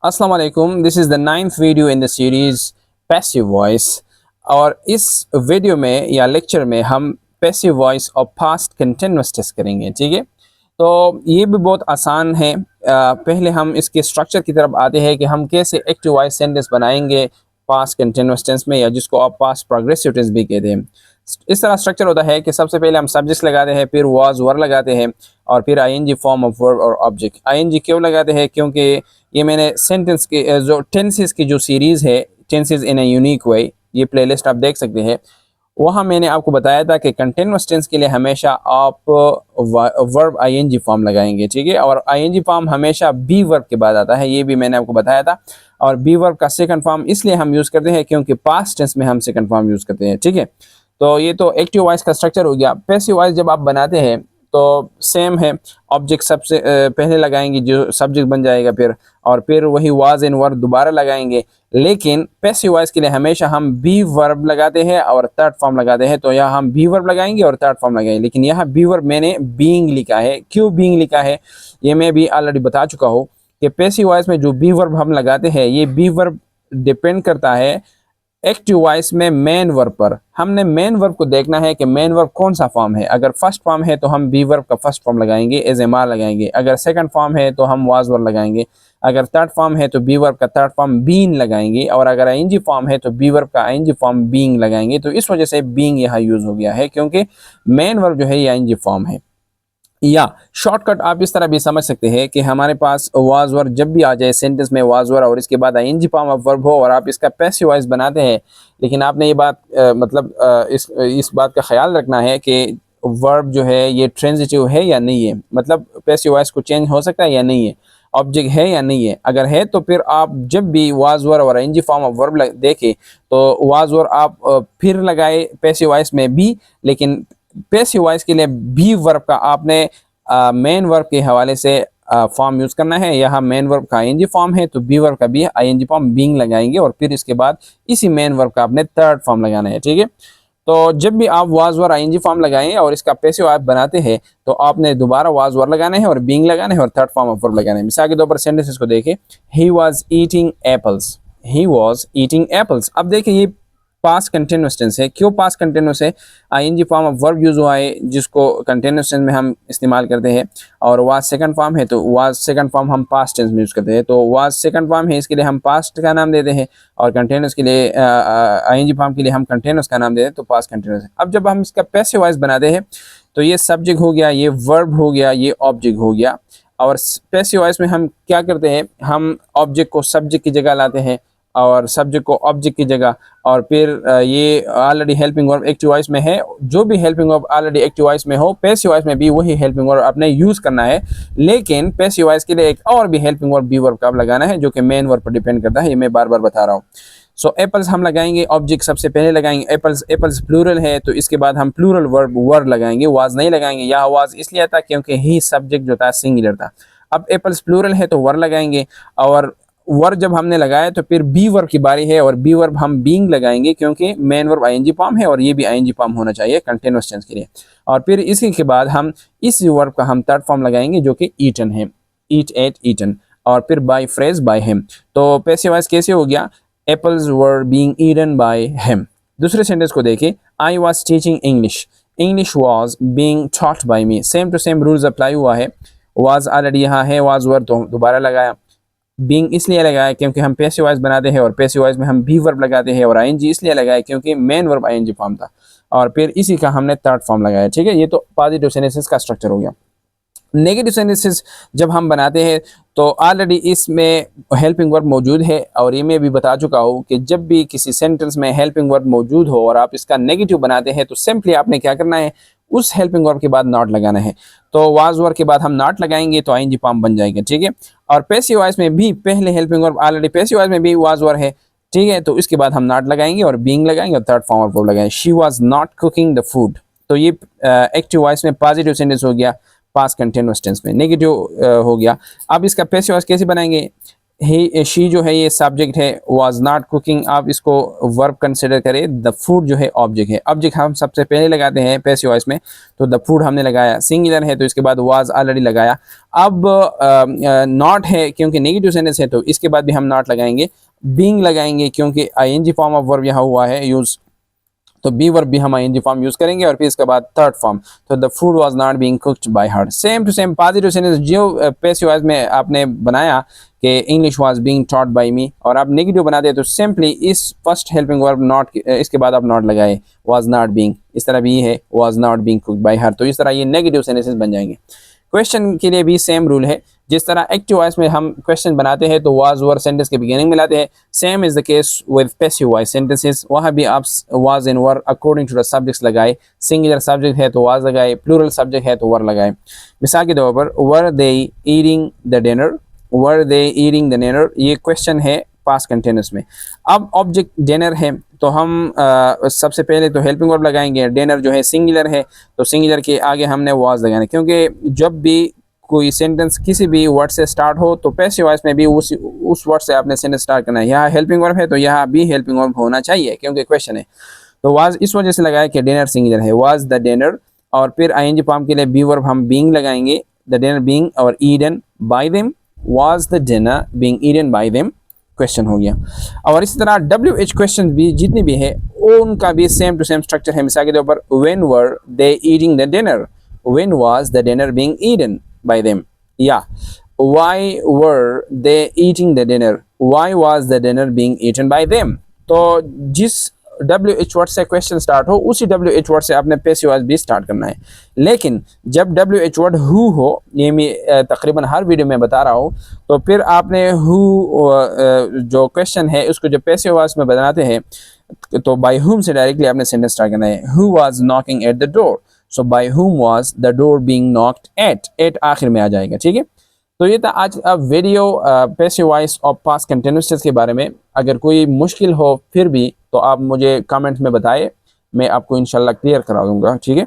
अस्सलाम वालेकुम। This is the ninth video in the series passive voice. और इस वीडियो में या लेक्चर में हम पैसिव वॉइस और पास्ट कंटिन्यूअस टेस्ट करेंगे। ठीक है, तो ये भी बहुत आसान है। पहले हम इसके स्ट्रक्चर की तरफ आते हैं कि हम कैसे एक्टिव वॉइस सेंटेंस बनाएंगे पास्ट कंटिन्यूअस टेंस में, या जिसको आप पास्ट प्रोग्रेसिव टेंस भी कहते हैं। इस तरह स्ट्रक्चर होता है कि सबसे पहले हम सब्जेक्ट्स लगाते हैं, फिर वाज वर लगाते हैं, और फिर आईएनजी फॉर्म ऑफ वर्ब और ऑब्जेक्ट। आईएनजी क्यों लगाते हैं? क्योंकि ये मैंने सेंटेंस के जो टेंसेस की जो सीरीज़ है, tenses in a unique way, ये प्लेलिस्ट आप देख सकते हैं। वहाँ मैंने आपको बताया था कि कंटिन्यूअस टेंस के लिए हमेशा आप वर्ब आईएनजी फॉर्म लगाएंगे। ठीक है, और आईएनजी फॉर्म हमेशा बी वर्ब के बाद आता है, ये भी मैंने आपको बताया था। और बी वर्ब का सेकंड फॉर्म इसलिए हम यूज़ करते हैं क्योंकि पास्ट टेंस में हम सेकंड फॉर्म यूज़ करते हैं। ठीक है, तो ये तो एक्टिव वॉइस का स्ट्रक्चर हो गया। पैसिव वॉइस जब आप बनाते हैं तो सेम है, ऑब्जेक्ट सबसे पहले लगाएंगे जो सब्जेक्ट बन जाएगा, फिर वही वाज इन वर्ब दोबारा लगाएंगे। लेकिन पैसिव वॉइस के लिए हमेशा हम बी वर्ब लगाते हैं और थर्ड फॉर्म लगाते हैं। तो यहाँ हम बी वर्ब लगाएंगे और थर्ड फॉर्म लगाएंगे, लेकिन यहाँ बी वर्ब मैंने बीइंग लिखा है। क्यों बीइंग लिखा है ये मैं भी ऑलरेडी बता चुका हूँ कि पैसिव वॉइस में जो बी वर्ब हम लगाते हैं, ये बी वर्ब डिपेंड करता है एक्टिव वॉइस में मेन वर्ब पर। हमने मेन वर्ब को देखना है कि मेन वर्ब कौन सा फॉर्म है। अगर फर्स्ट फॉर्म है तो हम बी वर्ब का फर्स्ट फॉर्म लगाएंगे, एज एम आर लगाएंगे। अगर सेकंड फॉर्म है तो हम वाज वर्ब लगाएंगे। अगर थर्ड फॉर्म है तो बी वर्ब का थर्ड फॉर्म बीन लगाएंगे। और अगर आईएनजी फॉर्म है तो बी वर्ब का आईएनजी फॉर्म बीइंग लगाएंगे। तो इस वजह से बीइंग यहाँ यूज हो गया है, क्योंकि मेन वर्ब जो है ये आईएनजी फॉर्म है। या शॉर्टकट आप इस तरह भी समझ सकते हैं कि हमारे पास वाज वर्ब जब भी आ जाए सेंटेंस में, वाज वर्ब और इसके बाद आईएनजी फॉर्म ऑफ वर्ब हो और आप इसका पैसिव वॉइस बनाते हैं, लेकिन आपने ये बात इस बात का ख्याल रखना है कि वर्ब जो है ये ट्रांजिटिव है या नहीं है, मतलब पैसिव वॉइस को चेंज हो सकता है या नहीं है, ऑब्जेक्ट है या नहीं है। अगर है तो फिर आप जब भी वाज वर्ब और आईएनजी फॉर्म ऑफ वर्ब देखें तो वाज वर्ब आप फिर लगाए पैसिव वॉइस में भी, लेकिन पैसिव वॉइस के लिए बी वर्ब का आपने मेन वर्ब के हवाले से फॉर्म यूज करना है। यहाँ मेन वर्ब का आईएनजी फॉर्म है तो बी वर्ब का भी आईएनजी फॉर्म बीइंग लगाएंगे, और फिर इसके बाद इसी मेन वर्ब का आपने थर्ड फॉर्म लगाना है। ठीक है, तो जब भी आप वाज वर्ब आईएनजी फॉर्म लगाएं और इसका पैसिव आप बनाते हैं तो आपने दोबारा वाज वर्ब लगाना है और बीइंग लगाना है और थर्ड फॉर्म ऑफ वर्ब लगाना है। मिसाल के तौर पर सेंटेंसेस को देखें, he was eating apples, he was eating apples. अब देखिए ये पास्ट कंटिन्यूअस टेंस है। क्यों पास्ट कंटिन्यूअस है? ING form of verb use हुआ है जिसको कंटिन्यूअस टेंस में हम इस्तेमाल करते हैं, और वाज सेकंड फॉर्म है तो वाज सेकंड फॉर्म हम पास्ट टेंस में यूज करते हैं। तो वाज सेकंड फॉर्म है, इसके लिए हम पास्ट का नाम देते हैं, और कंटिन्यूअस के लिए आईएनजी फॉर्म के लिए हम कंटिन्यूअस का नाम देते हैं, तो पास्ट कंटिन्यूअस है। अब जब हम इसका पैसिव वॉइस बनाते हैं तो ये सब्जेक्ट हो गया, ये वर्ब हो गया, ये ऑब्जेक्ट हो गया। और पैसिव वॉइस में हम क्या करते हैं, हम ऑब्जेक्ट को सब्जेक्ट की जगह लाते हैं और सब्जेक्ट को ऑब्जेक्ट की जगह, और फिर ये already helping verb active voice में है। जो भी helping verb already active voice में हो, पैसिव वॉइस में भी वही हेल्पिंग वर्ब आपने यूज करना है। लेकिन पैसिव वॉइस के लिए एक और भी हेल्पिंग वर्ब बी वर्ब का आप लगाना है, जो कि मेन वर्ब पर डिपेंड करता है। ये मैं बार बार बता रहा हूँ। सो एप्पल्स हम लगाएंगे, ऑब्जेक्ट सबसे पहले लगाएंगे। एप्पल्स, एप्पल्स प्लूरल है तो इसके बाद हम प्लूरल वर्ब वर्ड लगाएंगे, वाज नहीं लगाएंगे। यहाँ वाज इसलिए था क्योंकि ही सब्जेक्ट जो था सिंगुलर था। अब एप्पल्स प्लूरल है तो वर्ड लगाएंगे, और वर्ब जब हमने लगाया तो फिर बी वर्ब की बारी है, और बी वर्ब हम बीइंग लगाएंगे क्योंकि मेन वर्ब आईएनजी फॉर्म है और ये भी आईएनजी फॉर्म होना चाहिए कंटीन्यूअस टेंस के लिए। और फिर इसी के बाद हम इस वर्ब का हम थर्ड फॉर्म लगाएंगे जो कि ईटन है, ईट एट ईटन, और फिर बाय फ्रेज बाय हिम। तो पैसिव वॉइस कैसे हो गया? Apples were being eaten by him. दूसरे सेंटेंस को देखिए, I was teaching English, English was being taught by me. Same to same rules apply हुआ है। वाज ऑलरेडी यहाँ है, वाज वर्ब तो दोबारा लगाया, बीइंग इसलिए लगाया क्योंकि हम पैसिव वॉइस बनाते हैं, और पैसिव वॉइस में हम बी वर्ब लगाते हैं, और आईएनजी इसलिए लगाया क्योंकि मेन वर्ब आईएनजी फॉर्म था, और फिर इसी का हमने थर्ड फॉर्म लगाया। ठीक है, ये तो पॉजिटिव सेंटेंसेस का स्ट्रक्चर हो गया। नेगेटिव सेंटेंसेस जब हम बनाते हैं तो ऑलरेडी इसमें हेल्पिंग वर्ब मौजूद है, और ये मैं भी बता चुका हूँ कि जब भी किसी सेंटेंस में हेल्पिंग वर्ब मौजूद हो और आप इसका नेगेटिव बनाते हैं तो सिंपली आपने क्या करना है, उस हेल्पिंग वर्ब के बाद नॉट लगाना है। तो वाज वर्ब के बाद हम नॉट लगाएंगे तो आईएनजी फॉर्म बन जाएगा। ठीक है, और पैसिव वॉइस में भी पहले helping verb, already passive voice में भी वाज वर्ब है। ठीक है, तो इसके बाद हम नॉट लगाएंगे और बीइंग लगाएंगे और थर्ड फॉर्म वर्ब लगाएंगे। She was not cooking the food. तो ये एक्टिव वॉइस में पॉजिटिव सेंटेंस हो गया, पास्ट कंटिन्यूअस टेंस में नेगेटिव हो गया। अब इसका पैसिव वॉइस कैसे बनाएंगे? ही शी जो है ये सब्जेक्ट है, वाज नॉट कुकिंग, आप इसको वर्ब कंसिडर करें, द फूड जो है ऑब्जेक्ट है। ऑब्जेक्ट हम सबसे पहले लगाते हैं पैसिव वॉइस में, तो द फूड हमने लगाया, सिंगुलर है तो इसके बाद वाज ऑलरेडी लगाया। अब नॉट है क्योंकि नेगेटिव सेंटेंस है तो इसके बाद भी हम नॉट लगाएंगे। बीइंग लगाएंगे क्योंकि आईएनजी फॉर्म ऑफ वर्ब यहाँ हुआ है यूज, तो बी वर्ब भी हम आईएनजी फॉर्म यूज करेंगे। और फिर इसके बाद थर्ड फॉर्म, तो the food was not being cooked by her. Same to same positive sentence जो पैसिव वॉइस में आपने बनाया कि English was being taught by me, और आप नेगेटिव बनाते हैं तो सिंपली इस फर्स्ट हेल्पिंग वर्ब नॉट, इसके बाद आप नॉट लगाए, वाज नॉट बीइंग। इस तरह भी है was not being cooked by हर, तो इस तरह ये नेगेटिव सेंटेंसेस बन जाएंगे। क्वेश्चन के लिए भी सेम रूल है, जिस तरह एक्टिव वॉइस में हम क्वेश्चन बनाते हैं तो वाज वर सेंटेंस के बिगिनिंग में लाते हैं, same is the case with passive voice sentences. वहाँ भी आप was and were according to the subjects लगाए, सिंगुलर सब्जेक्ट है तो वाज लगाए, प्लूरल सब्जेक्ट है तो वर लगाए। मिसाल के तौर पर were they eating the dinner, were they eating the dinner, ये क्वेश्चन है पास्ट कंटिन्यूअस में। अब ऑब्जेक्ट डिनर है तो हम सबसे पहले तो हेल्पिंग वर्ब लगाएंगे। डिनर जो है सिंगुलर है तो सिंगुलर के आगे हमने वाज लगाना, क्योंकि जब भी कोई सेंटेंस किसी भी वर्ड से स्टार्ट हो तो पैसिव वॉइस में भी उस वर्ड से आपने सेंटेंस स्टार्ट करना है। यहाँ हेल्पिंग वर्ब है तो यहाँ भी हेल्पिंग वर्ब होना चाहिए क्योंकि क्वेश्चन है। तो वाज इस वजह से लगाया कि डिनर सिंगुलर है, वाज द डिनर। और फिर आईएनजी फॉर्म के लिए बी वर्ब हम बीइंग लगाएंगे, द डिनर बीइंग और eaten by them, was the dinner being eaten by them, question हो गया। और इसी तरह WH क्वेश्चन भी जितने भी है उनका भी सेम टू सेम स्ट्रक्चर है। मिसाल के तौर पर when were they eating the dinner, when was the dinner being eaten by them, या why were they eating the dinner, why was the dinner being eaten by them. तो जिस WH word से question start हो उसी WH word से आपने passive voice भी start करना है। लेकिन जब WH वर्ड हु हो, ये मैं तकरीबन हर वीडियो में बता रहा हूँ, तो फिर आपने हु जो क्वेश्चन है उसको जब पैसिव वॉइस में बनाते हैं तो बाय हुम से डायरेक्टली आपने सेंटेंस स्टार्ट करना है। Who was knocking at the door, so by whom was the door being knocked at, at आखिर में आ जाएगा। ठीक है, तो ये था आज वीडियो पैसिव वॉइस और पास्ट कंटिन्यूअस टेंस के बारे में। अगर कोई मुश्किल हो फिर भी तो आप मुझे कमेंट्स में बताएं, मैं आपको इंशाल्लाह क्लियर करा दूंगा। ठीक है,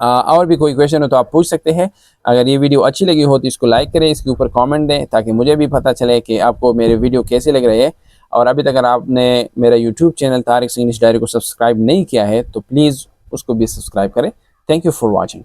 और भी कोई क्वेश्चन हो तो आप पूछ सकते हैं। अगर ये वीडियो अच्छी लगी हो तो इसको लाइक करें, इसके ऊपर कमेंट दें ताकि मुझे भी पता चले कि आपको मेरे वीडियो कैसे लग रहे हैं। और अभी तक अगर आपने मेरा YouTube channel Tariq English diary को सब्सक्राइब नहीं किया है तो प्लीज़ उसको भी सब्सक्राइब करें। Thank you for watching.